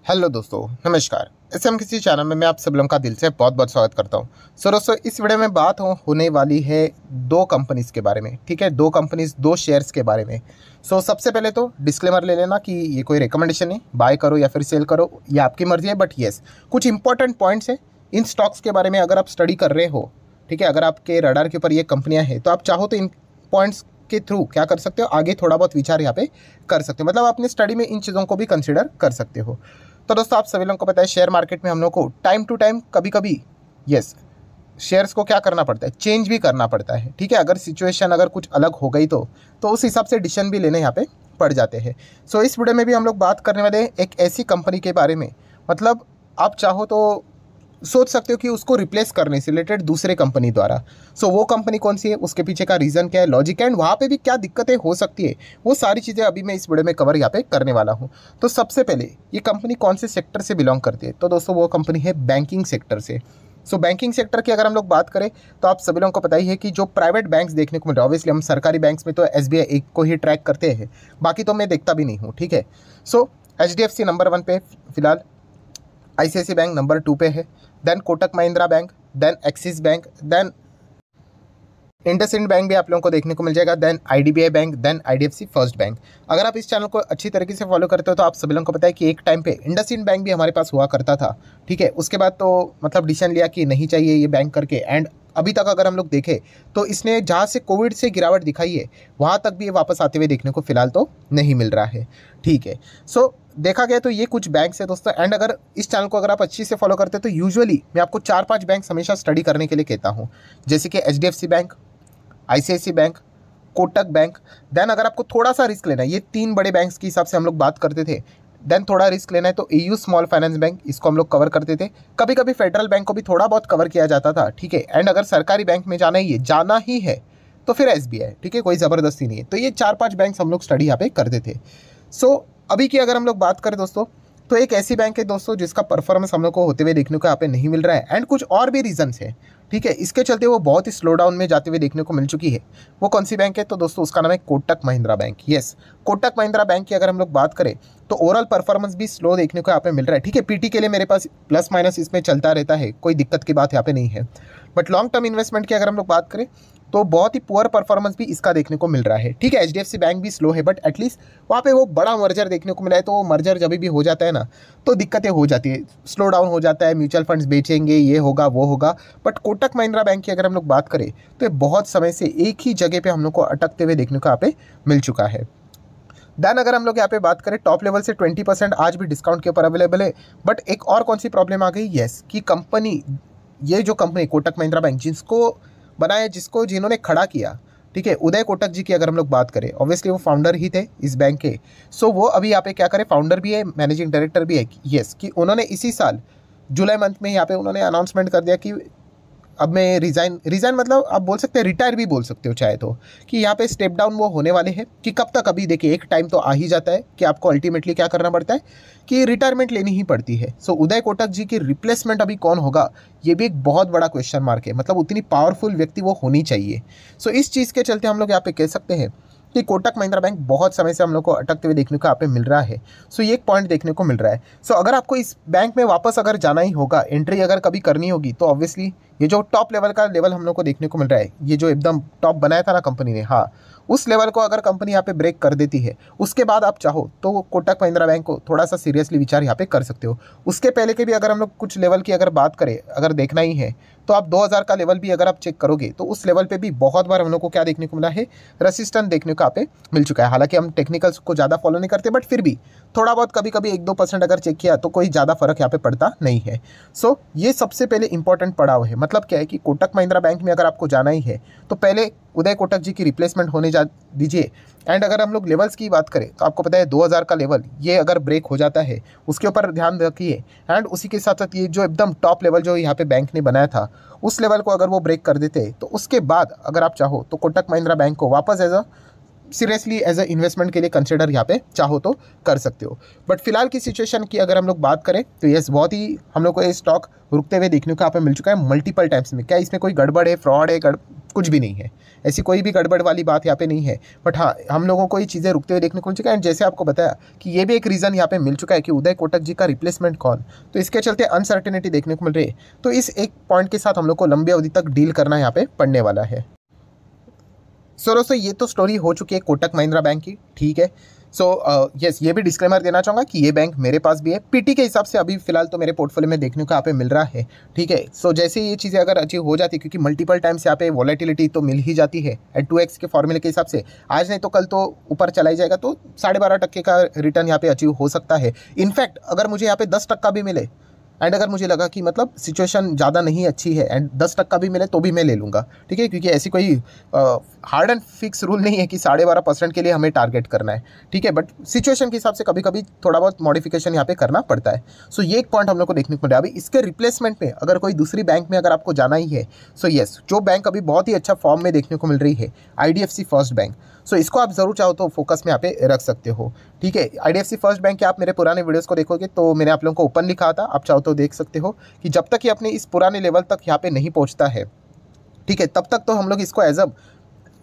Hello दोस्तों, नमस्कार। किसी चैनल में मैं आप सब लोगों का दिल से बहुत बहुत स्वागत करता हूं। दोस्तों, इस वीडियो में बात होने वाली है दो कंपनीज़ के बारे में। ठीक है, दो कंपनीज़, दो शेयर्स के बारे में। सबसे पहले तो डिस्क्लेमर ले लेना कि ये कोई रिकमेंडेशन नहीं, बाय करो या फिर सेल करो, ये आपकी मर्जी है। बट येस, कुछ इंपॉर्टेंट पॉइंट्स हैं इन स्टॉक्स के बारे में। अगर आप स्टडी कर रहे हो, ठीक है, अगर आपके रडार के ऊपर ये कंपनियाँ हैं, तो आप चाहो तो इन पॉइंट्स के थ्रू क्या कर सकते हो, आगे थोड़ा बहुत विचार यहाँ पे कर सकते हो। मतलब अपनी स्टडी में इन चीज़ों को भी कंसिडर कर सकते हो। तो दोस्तों, आप सभी लोगों को पता है, शेयर मार्केट में हम लोग को टाइम टू टाइम कभी कभी शेयर्स को क्या करना पड़ता है, चेंज भी करना पड़ता है। ठीक है, अगर सिचुएशन अगर कुछ अलग हो गई तो उस हिसाब से डिसीजन भी लेने यहाँ पे पड़ जाते हैं। इस वीडियो में भी हम लोग बात करने वाले हैं एक ऐसी कंपनी के बारे में, मतलब आप चाहो तो सोच सकते हो कि उसको रिप्लेस करने से रिलेटेड दूसरे कंपनी द्वारा। वो कंपनी कौन सी है, उसके पीछे का रीज़न क्या है, लॉजिक एंड वहाँ पे भी क्या दिक्कतें हो सकती है, वो सारी चीज़ें अभी मैं इस वीडियो में कवर यहाँ पे करने वाला हूँ। तो सबसे पहले, ये कंपनी कौन से सेक्टर से बिलोंग करती है, तो दोस्तों वो कंपनी है बैंकिंग सेक्टर से। बैंकिंग सेक्टर की अगर हम लोग बात करें तो आप सभी लोगों को पता ही है कि जो प्राइवेट बैंक्स देखने को मिल रहा है, ऑब्वियसली हम सरकारी बैंक्स में तो SBI एक को ही ट्रैक करते हैं, बाकी तो मैं देखता भी नहीं हूँ। ठीक है, HDFC नंबर 1 पे फिलहाल, ICICI बैंक नंबर 2 पे है, then Kotak Mahindra bank, then Axis bank, then IndusInd bank भी आप लोगों को देखने को मिल जाएगा, then IDBI bank, then IDFC first bank. अगर आप इस चैनल को अच्छी तरीके से फॉलो करते हो तो आप सभी लोगों को पता है कि एक टाइम पे इंडसइंड बैंक भी हमारे पास हुआ करता था। ठीक है, उसके बाद तो मतलब डिसीजन लिया कि नहीं चाहिए ये बैंक करके, एंड अभी तक अगर हम लोग देखें तो इसने जहाँ से कोविड से गिरावट दिखाई है, वहाँ तक भी ये वापस आते हुए देखने को फिलहाल तो नहीं मिल रहा है। ठीक है, देखा गया तो ये कुछ बैंक्स है दोस्तों। एंड अगर इस चैनल को अगर आप अच्छी से फॉलो करते हैं तो यूजुअली मैं आपको 4-5 बैंक्स हमेशा स्टडी करने के लिए कहता हूँ, जैसे कि HDFC bank, ICICI bank, Kotak bank. Then अगर आपको थोड़ा सा रिस्क लेना है, ये 3 बड़े बैंक्स के हिसाब से हम लोग बात करते थे, देन थोड़ा रिस्क लेना है तो AU स्मॉल फाइनेंस बैंक, इसको हम लोग कवर करते थे। कभी कभी फेडरल बैंक को भी थोड़ा बहुत कवर किया जाता था। ठीक है, एंड अगर सरकारी बैंक में जाना ही है तो फिर SBI। ठीक है, कोई ज़बरदस्ती नहीं है। तो ये 4-5 बैंक्स हम लोग स्टडी यहाँ पे करते थे। अभी की अगर हम लोग बात करें दोस्तों, तो एक ऐसी बैंक है दोस्तों जिसका परफॉर्मेंस हम लोग को होते हुए देखने को यहाँ पे नहीं मिल रहा है, एंड कुछ और भी रीजंस है। ठीक है, इसके चलते वो बहुत ही स्लो डाउन में जाते हुए देखने को मिल चुकी है। वो कौन सी बैंक है, तो दोस्तों उसका नाम है Kotak Mahindra bank. Yes, Kotak Mahindra bank की अगर हम लोग बात करें तो ओवरऑल परफॉर्मेंस भी स्लो देखने को यहाँ पे मिल रहा है। ठीक है, PT के लिए मेरे पास प्लस माइनस इसमें चलता रहता है, कोई दिक्कत की बात यहाँ पे नहीं है। बट लॉन्ग टर्म इन्वेस्टमेंट की अगर हम लोग बात करें तो बहुत ही पुअर परफॉर्मेंस भी इसका देखने को मिल रहा है। ठीक है, HDFC बैंक भी स्लो है, बट एटलीस्ट वहाँ पे वो बड़ा मर्जर देखने को मिला है। तो वो मर्जर जब भी हो जाता है ना, तो दिक्कतें हो जाती है, स्लो डाउन हो जाता है, म्यूचुअल फंड्स बेचेंगे, ये होगा वो होगा। बट कोटक महिंद्रा बैंक की अगर हम लोग बात करें तो ये बहुत समय से एक ही जगह पे हम लोग को अटकते हुए देखने को यहाँ पे मिल चुका है। देन अगर हम लोग यहाँ पे बात करें, टॉप लेवल से 20% आज भी डिस्काउंट के ऊपर अवेलेबल है। बट एक और कौन सी प्रॉब्लम आ गई, यस, कि कंपनी, ये जो कंपनी कोटक महिंद्रा बैंक जिसको बनाया, जिन्होंने खड़ा किया, ठीक है, उदय कोटक जी की अगर हम लोग बात करें, ऑब्वियसली वो फाउंडर ही थे इस बैंक के। वो अभी यहाँ पे क्या करें, फाउंडर भी है, मैनेजिंग डायरेक्टर भी है। यस, कि उन्होंने इसी साल जुलाई मंथ में यहाँ पे उन्होंने अनाउंसमेंट कर दिया कि अब मैं रिज़ाइन मतलब आप बोल सकते हैं, रिटायर भी बोल सकते हो चाहे तो, कि यहाँ पे स्टेप डाउन वो होने वाले हैं। कि कब तक, अभी देखिए एक टाइम तो आ ही जाता है कि आपको अल्टीमेटली क्या करना पड़ता है कि रिटायरमेंट लेनी ही पड़ती है। उदय कोटक जी की रिप्लेसमेंट अभी कौन होगा, ये भी एक बहुत बड़ा क्वेश्चन मार्क है। मतलब उतनी पावरफुल व्यक्ति वो होनी चाहिए। इस चीज़ के चलते हम लोग यहाँ पे कह सकते हैं कि कोटक महिंद्रा बैंक बहुत समय से हम लोग को अटकते हुए देखने को यहाँ पे मिल रहा है। ये एक पॉइंट देखने को मिल रहा है। अगर आपको इस बैंक में वापस अगर जाना ही होगा, एंट्री अगर कभी करनी होगी, तो ऑब्वियसली ये जो टॉप लेवल का लेवल हम लोग को देखने को मिल रहा है, ये जो एकदम टॉप बनाया था ना कंपनी ने, हाँ, उस लेवल को अगर कंपनी यहाँ पे ब्रेक कर देती है, उसके बाद आप चाहो तो कोटक महिंद्रा बैंक को थोड़ा सा सीरियसली विचार यहाँ पे कर सकते हो। उसके पहले के भी अगर हम लोग कुछ लेवल की अगर बात करें, अगर देखना ही है तो आप 2000 का लेवल भी अगर आप चेक करोगे तो उस लेवल पे भी बहुत बार हम लोग को क्या देखने को मिला है, रेसिस्टेंस देखने को यहाँ पे मिल चुका है। हालांकि हम टेक्निकल्स को ज़्यादा फॉलो नहीं करते, बट फिर भी थोड़ा बहुत कभी कभी 1-2% अगर चेक किया तो कोई ज़्यादा फर्क यहाँ पे पड़ता नहीं है। ये सबसे पहले इंपॉर्टेंट पड़ाव है। मतलब क्या है कि कोटक महिंद्रा बैंक में अगर आपको जाना ही है तो पहले उदय कोटक जी की रिप्लेसमेंट होने जा दीजिए। एंड अगर हम लोग लेवल्स की बात करें तो आपको पता है 2000 का लेवल, ये अगर ब्रेक हो जाता है, उसके ऊपर ध्यान रखिए। एंड उसी के साथ साथ ये जो एकदम टॉप लेवल जो यहाँ पे बैंक ने बनाया था, उस लेवल को अगर वो ब्रेक कर देते तो उसके बाद अगर आप चाहो तो कोटक महिंद्रा बैंक को वापस as a seriously as a investment के लिए कंसिडर यहाँ पे चाहो तो कर सकते हो। बट फिलहाल की सिचुएशन की अगर हम लोग बात करें तो यस, बहुत ही हम लोग को ये स्टॉक रुकते हुए देखने को यहाँ पे मिल चुका है मल्टीपल टाइम्स में। क्या इसमें कोई गड़बड़ है, फ्रॉड है, कुछ भी नहीं है, ऐसी कोई भी गड़बड़ वाली बात यहाँ पे नहीं है। बट हाँ, हम लोगों को ये चीज़ें रुकते हुए देखने को मिल चुका है। एंड जैसे आपको बताया कि ये भी एक रीज़न यहाँ पे मिल चुका है कि उदय कोटक जी का रिप्लेसमेंट कौन, तो इसके चलते अनसर्टेनिटी देखने को मिल रही है। तो इस एक पॉइंट के साथ हम लोग को लंबी अवधि तक डील करना यहाँ पे पड़ने वाला है। सो दोस्तों, ये तो स्टोरी हो चुकी है कोटक महिंद्रा बैंक की, ठीक है। सो यस, ये भी डिस्क्लेमर देना चाहूँगा कि ये बैंक मेरे पास भी है। पीटी के हिसाब से अभी फिलहाल तो मेरे पोर्टफोलियो में देखने को यहाँ पे मिल रहा है, ठीक है। सो जैसे ये चीज़ें अगर अचीव हो जाती, क्योंकि मल्टीपल टाइम्स यहाँ पे वॉलेटिलिटी तो मिल ही जाती है एट 2x के फॉर्मूले के हिसाब से, आज नहीं तो कल तो ऊपर चला ही जाएगा, तो 12.5% का रिटर्न यहाँ पे अचीव हो सकता है। इनफैक्ट अगर मुझे यहाँ पे 10% भी मिले एंड अगर मुझे लगा कि मतलब सिचुएशन ज़्यादा नहीं अच्छी है एंड 10% भी मिले तो भी मैं ले लूँगा, ठीक है, क्योंकि ऐसी कोई हार्ड एंड फिक्स रूल नहीं है कि 12.5% के लिए हमें टारगेट करना है, ठीक है। बट सिचुएशन के हिसाब से कभी कभी थोड़ा बहुत मॉडिफिकेशन यहाँ पे करना पड़ता है। सो ये एक पॉइंट हम लोग को देखने को मिला। अभी इसके रिप्लेसमेंट में अगर कोई दूसरी बैंक में अगर आपको जाना ही है, सो यस, जो बैंक अभी बहुत ही अच्छा फॉर्म में देखने को मिल रही है, IDFC फर्स्ट बैंक। सो इसको आप ज़रूर चाहो तो फोकस में यहाँ पे रख सकते हो, ठीक है। IDFC फर्स्ट बैंक के आप मेरे पुराने वीडियोस को देखोगे तो मैंने आप लोगों को ओपन लिखा था, आप चाहो तो देख सकते हो कि जब तक ये अपने इस पुराने लेवल तक यहाँ पे नहीं पहुँचता है, ठीक है, तब तक तो हम लोग इसको एज अ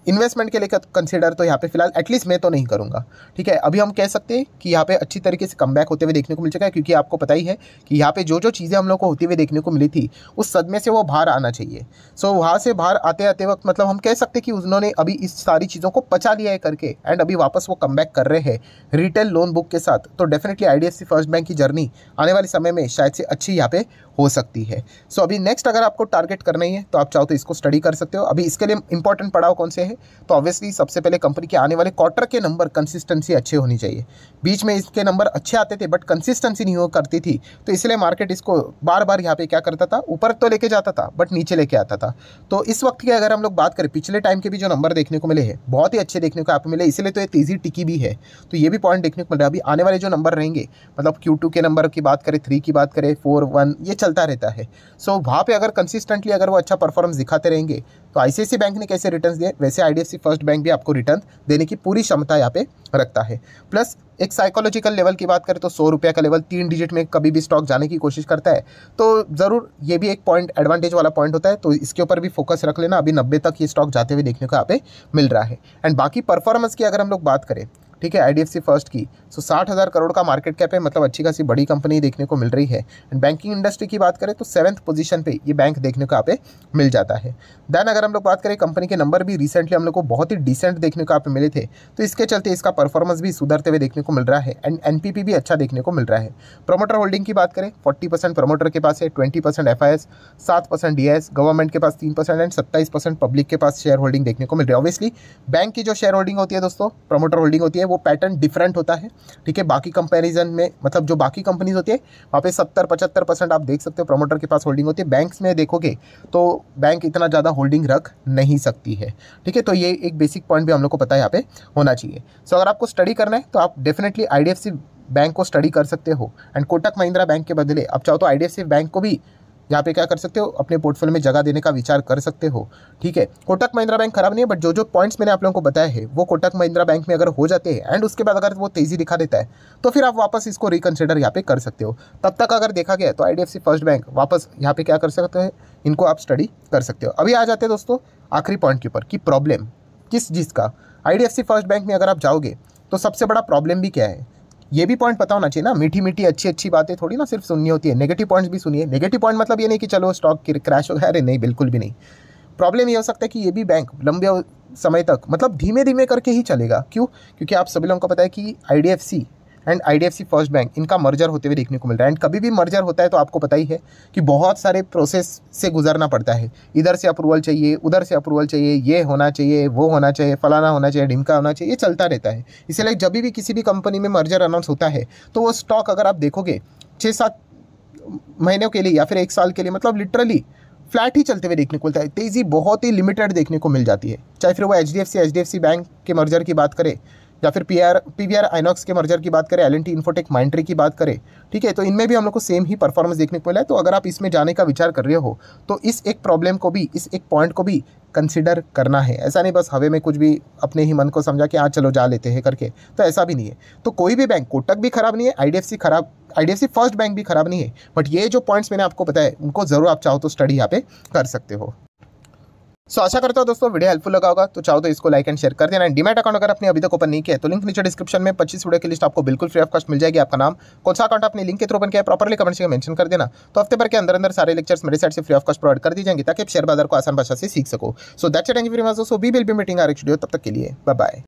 इन्वेस्टमेंट के लिए कंसीडर तो यहाँ पे फिलहाल एटलीस्ट मैं तो नहीं करूँगा, ठीक है। अभी हम कह सकते हैं कि यहाँ पे अच्छी तरीके से कमबैक होते हुए देखने को मिल चुका है, क्योंकि आपको पता ही है कि यहाँ पे जो जो चीज़ें हम लोग को होती हुई देखने को मिली थी, उस सदमे से वो बाहर आना चाहिए। सो वहाँ से बाहर आते आते वक्त मतलब हम कह सकते हैं कि उन्होंने अभी इस सारी चीज़ों को पचा लिया है करके, एंड अभी वापस वो कमबैक कर रहे हैं रिटेल लोन बुक के साथ। तो डेफिनेटली IDFC फर्स्ट बैंक की जर्नी आने वाले समय में शायद से अच्छी यहाँ पे हो सकती है। सो अभी नेक्स्ट अगर आपको टारगेट करना ही है तो आप चाहो तो इसको स्टडी कर सकते हो। अभी इसके लिए इंपॉर्टेंट पड़ाव कौन से हैं, तो ऑब्वियसली सबसे पहले कंपनी के आने वाले क्वार्टर के नंबर कंसिस्टेंसी अच्छे होनी चाहिए। बीच में इसके नंबर अच्छे आते थे बट कंसिस्टेंसी नहीं हो करती थी, तो इसलिए मार्केट इसको बार बार यहाँ पे क्या करता था, ऊपर तो लेके जाता था बट नीचे लेके आता था। तो इस वक्त की अगर हम लोग बात करें, पिछले टाइम के भी जो नंबर देखने को मिले हैं बहुत ही अच्छे देखने को आप मिले, इसलिए तो ये तेज़ी टिकी भी है। तो ये भी पॉइंट देखने को मिल रहा है। अभी आने वाले जो नंबर रहेंगे, मतलब Q2 के नंबर की बात करें, 3 की बात करें, 4, 1, ये चलता रहता है। सो वहाँ पे अगर कंसिस्टेंटली अगर वो अच्छा परफॉर्मेंस दिखाते रहेंगे, तो ICICI बैंक ने कैसे रिटर्न दिए, वैसे IDFC फर्स्ट बैंक भी आपको रिटर्न देने की पूरी क्षमता यहाँ पे रखता है। प्लस एक साइकोलॉजिकल लेवल की बात करें तो 100 रुपये का लेवल 3 डिजिट में कभी भी स्टॉक जाने की कोशिश करता है, तो ज़रूर ये भी एक पॉइंट एडवांटेज वाला पॉइंट होता है। तो इसके ऊपर भी फोकस रख लेना। अभी 90 तक ये स्टॉक जाते हुए देखने को यहाँ पे मिल रहा है। एंड बाकी परफॉर्मेंस की अगर हम लोग बात करें, ठीक है, IDFC फर्स्ट की, सो 60,000 करोड़ का मार्केट कैप है, मतलब अच्छी खासी बड़ी कंपनी देखने को मिल रही है। एंड बैंकिंग इंडस्ट्री की बात करें तो 7th पोजीशन पे ये बैंक देखने को यहाँ पे मिल जाता है। देन अगर हम लोग बात करें, कंपनी के नंबर भी रिसेंटली हम लोग को बहुत ही डिसेंट देखने को यहाँ पे मिले थे, तो इसके चलते इसका परफॉर्मेंस भी सुधरते हुए देखने को मिल रहा है। एंड NPP भी अच्छा देखने को मिल रहा है। प्रोमोटर होल्डिंग की बात करें, 40% प्रोमोटर के पास है, 20% FIS, 7% DIS, गवर्नमेंट के पास 3% एंड 27% पब्लिक के पास शेयर होल्डिंग देखने को मिल रही है। ऑब्वियसली बैंक की जो शेयर होल्डिंग होती है दोस्तों, प्रोमोटर होल्डिंग होती है, वो पैटर्न डिफरेंट होता है, ठीक है। बाकी कंपैरिजन में मतलब जो बाकी कंपनीज होती है वहाँ पे 70-75% आप देख सकते हो प्रोमोटर के पास होल्डिंग होती है। बैंक्स में देखोगे तो बैंक इतना ज़्यादा होल्डिंग रख नहीं सकती है, ठीक है। तो ये एक बेसिक पॉइंट भी हम लोग को पता है यहाँ पे होना चाहिए। सो अगर आपको स्टडी करना है तो आप डेफिनेटली IDFC बैंक को स्टडी कर सकते हो। एंड कोटक महिंद्रा बैंक के बदले आप चाहो तो IDFC बैंक को भी यहाँ पे क्या कर सकते हो, अपने पोर्टफोलियो में जगह देने का विचार कर सकते हो, ठीक है। कोटक महिंद्रा बैंक खराब नहीं है, बट जो जो पॉइंट्स मैंने आप लोगों को बताया है वो कोटक महिंद्रा बैंक में अगर हो जाते हैं एंड उसके बाद अगर वो तेज़ी दिखा देता है, तो फिर आप वापस इसको रिकन्सिडर यहाँ पे कर सकते हो। तब तक अगर देखा गया तो IDFC फर्स्ट बैंक वापस यहाँ पे क्या कर सकते हैं, इनको आप स्टडी कर सकते हो। अभी आ जाते हैं दोस्तों आखिरी पॉइंट के ऊपर कि प्रॉब्लम किस चीज़ का। IDFC फर्स्ट बैंक में अगर आप जाओगे तो सबसे बड़ा प्रॉब्लम भी क्या है, ये भी पॉइंट पता होना चाहिए ना। मीठी मीठी अच्छी अच्छी बातें थोड़ी ना सिर्फ सुननी होती है, नेगेटिव पॉइंट्स भी सुनिए। नेगेटिव पॉइंट मतलब ये नहीं कि चलो स्टॉक क्रैश हो गया, अरे नहीं, बिल्कुल भी नहीं। प्रॉब्लम ये हो सकता है कि ये भी बैंक लंबे समय तक मतलब धीमे धीमे करके ही चलेगा। क्यों? क्योंकि आप सभी लोगों को पता है कि IDFC and IDFC first bank, इनका मर्जर होते हुए देखने को मिल रहा है। एंड कभी भी मर्जर होता है तो आपको पता ही है कि बहुत सारे प्रोसेस से गुजरना पड़ता है। इधर से अप्रूवल चाहिए, उधर से अप्रूवल चाहिए, ये होना चाहिए, वो होना चाहिए, फलाना होना चाहिए, ढिमका होना चाहिए, ये चलता रहता है। इसलिए जब भी किसी भी कंपनी में मर्जर अनाउंस होता है तो वो स्टॉक अगर आप देखोगे 6-7 महीनों के लिए या फिर 1 साल के लिए मतलब लिटरली फ्लैट ही चलते हुए देखने को मिलता है। तेज़ी बहुत ही लिमिटेड देखने को मिल जाती है। चाहे फिर वो HDFC बैंक के मर्जर की बात करें या फिर पीवीआर आइनॉक्स के मर्जर की बात करें, एल&टी इन्फोटेक माइंडट्री की बात करें, ठीक है, तो इनमें भी हम लोग को सेम ही परफॉर्मेंस देखने को मिला है। तो अगर आप इसमें जाने का विचार कर रहे हो तो इस एक प्रॉब्लम को भी, इस एक पॉइंट को भी कंसिडर करना है। ऐसा नहीं बस हवे में कुछ भी अपने ही मन को समझा कि हाँ चलो जा लेते हैं करके, तो ऐसा भी नहीं है। तो कोई भी बैंक, कोटक भी खराब नहीं है, आईडीएफसी फर्स्ट बैंक भी खराब नहीं है, बट ये जो पॉइंट्स मैंने आपको बताया उनको जरूर आप चाहो तो स्टडी यहाँ पे कर सकते हो। सो आशा करता हूँ दोस्तों वीडियो हेल्पफुल लगा होगा, तो चाहो तो इसको लाइक एंड शेयर कर देना। डीमैट अकाउंट अगर आपने अभी तक ओपन नहीं किया तो लिंक नीचे डिस्क्रिप्शन में 25 वीडियो की लिस्ट आपको बिल्कुल फ्री ऑफ कॉस्ट मिल जाएगी। आपका नाम, कौन सा अकाउंट आपने लिंक के थ्रू ओपन किया है, प्रॉपर्ली कमेंट में मेंशन कर देना। तो हफ्ते भर के अंदर सारे लेक्चर्स मेरे साइड से फ्री ऑफ कॉस्ट प्रोवाइड कर दी जाएंगे ताकि आप शेयर बाजार को आसान भाषा से सीख सको। So that's it, thank you very much दोस्तों, we will be meeting our next video, तब तक के लिए बाय बाय।